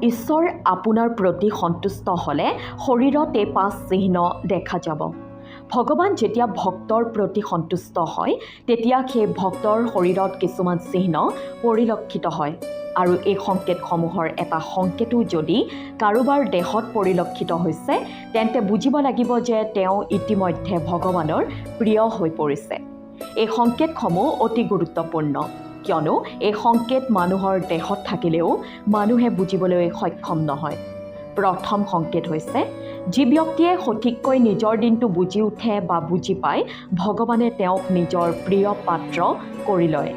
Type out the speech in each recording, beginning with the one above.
ঈশ্বৰ আপোনাৰ প্ৰতি সন্তুষ্ট হ'লে শৰীৰত এই 5 চিহ্ন দেখা যাব। ভগৱান যেতিয়া ভক্তৰ প্ৰতি সন্তুষ্ট হয় তেতিয়া সেই ভক্তৰ শৰীৰত কিছুমান চিহ্ন পৰিলক্ষিত হয় আৰু এই সংকেতসমূহৰ এটা সংকেতো যদি কাৰোবাৰ দেহত পৰিলক্ষিত হৈছে তেন্তে বুজিব লাগিব যে তেওঁ ইতিমধ্যে ভগৱানৰ প্ৰিয় হৈ পৰিছে। এই সংকেতসমূহ অতি গুৰুত্বপূৰ্ণ কিয়নো এই সংকেত মানুহৰ দেহত থাকিলেও মানুহে বুজিবলৈ সক্ষম নহয়। প্ৰথম সংকেত হৈছে যি ব্যক্তিয়ে সঠিককৈ নিজৰ দিনটো বুজি উঠে বা বুজি পায় ভগৱানে তেওঁক নিজৰ প্ৰিয় পাত্ৰ কৰি লয়।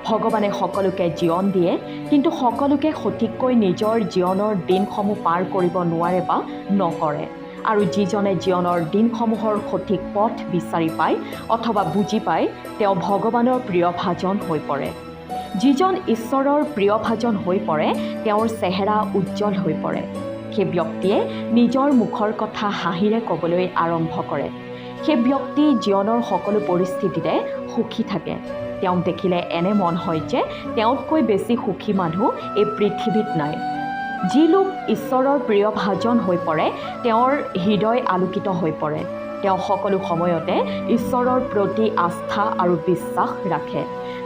ভগৱানে সকলোকে জীৱন দিয়ে কিন্তু সকলোকে সঠিককৈ নিজৰ জীৱনৰ দিনসমূহ পাৰ কৰিব নোৱাৰে বা নকৰে। আৰু যিজনে জীৱনৰ দিনসমূহৰ সঠিক পথ বিচাৰি পায় অথবা বুজি পায় তেওঁ ভগৱানৰ প্ৰিয়ভাজন হৈ পৰে। যিজন ঈশ্বৰৰ প্ৰিয়ভাজন হৈ পৰে তেওঁৰ চেহেৰা উজ্জ্বল হৈ পৰে। সেই ব্যক্তিয়ে নিজৰ মুখৰ কথা হাঁহিৰে ক'বলৈ আৰম্ভ কৰে। সেই ব্যক্তি জীৱনৰ সকলো পৰিস্থিতিতে সুখী থাকে। তেওঁক দেখিলে এনে মন হয় যে তেওঁতকৈ বেছি সুখী মানুহ এই পৃথিৱীত নাই। যি লোক ঈশ্বৰৰ প্ৰিয়ভাজন হৈ পৰে তেওঁৰ হৃদয় আলোকিত হৈ পৰে। তেওঁ সকলো সময়তে ঈশ্বৰৰ প্ৰতি আস্থা আৰু বিশ্বাস ৰাখে।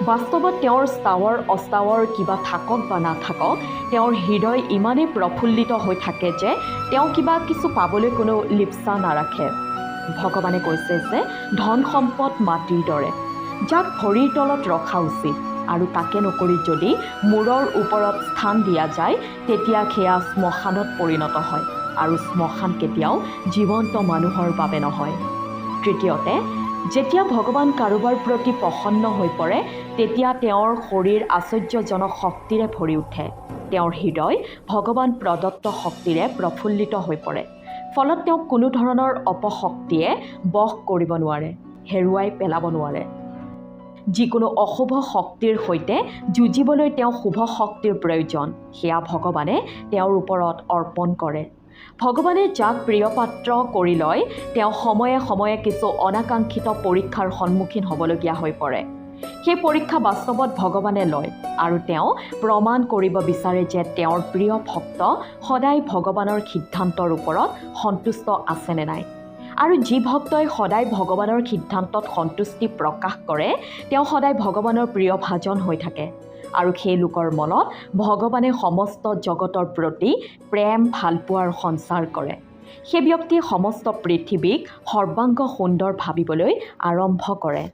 বাস্তৱত তেওঁৰ স্থাৱৰ অস্থাৱৰ কিবা থাকক বা নাথাকক তেওঁৰ হৃদয় ইমানেই প্ৰফুল্লিত হৈ থাকে যে তেওঁ কিবা কিছু পাবলৈ কোনো লিপ্সা নাৰাখে। ভগৱানে কৈছে যে ধন সম্পদ মাটিৰ দৰে যাক ভৰিৰ তলত ৰখা উচিত আৰু তাকে নকৰি যদি মূৰৰ ওপৰত স্থান দিয়া যায় তেতিয়া সেয়া শ্মশানত পৰিণত হয় আৰু শ্মশান কেতিয়াও জীৱন্ত মানুহৰ বাবে নহয়। তৃতীয়তে যেতিয়া ভগৱান কাৰোবাৰ প্ৰতি প্ৰসন্ন হৈ পৰে তেতিয়া তেওঁৰ শৰীৰ আশ্চৰ্যজনক শক্তিৰে ভৰি উঠে। তেওঁৰ হৃদয় ভগৱান প্ৰদত্ত শক্তিৰে প্ৰফুল্লিত হৈ পৰে। ফলত তেওঁক কোনো ধৰণৰ অপশক্তিয়ে বশ কৰিব নোৱাৰে, হেৰুৱাই পেলাব নোৱাৰে। যিকোনো অশুভ শক্তিৰ সৈতে যুঁজিবলৈ তেওঁ শুভ শক্তিৰ প্ৰয়োজন সেয়া ভগৱানে তেওঁৰ ওপৰত অৰ্পণ কৰে। ভগৱানে যাক প্ৰিয় পাত্ৰ কৰি লয় তেওঁ সময়ে সময়ে কিছু অনাকাংক্ষিত পৰীক্ষাৰ সন্মুখীন হ'বলগীয়া হৈ পৰে। সেই পৰীক্ষা বাস্তৱত ভগৱানে লয় আৰু তেওঁ প্ৰমাণ কৰিব বিচাৰে যে তেওঁৰ প্ৰিয় ভক্ত সদায় ভগৱানৰ সিদ্ধান্তৰ ওপৰত সন্তুষ্ট আছে নে নাই। আৰু যি ভক্তই সদায় ভগৱানৰ সিদ্ধান্তত সন্তুষ্টি প্ৰকাশ কৰে তেওঁ সদায় ভগৱানৰ প্ৰিয়ভাজন হৈ থাকে আৰু সেই লোকৰ মনত ভগৱানে সমস্ত জগতৰ প্ৰতি প্ৰেম ভালপোৱাৰ সঞ্চাৰ কৰে। সেই ব্যক্তিয়ে সমস্ত পৃথিৱীক সৰ্বাংগ সুন্দৰ ভাবিবলৈ আৰম্ভ কৰে।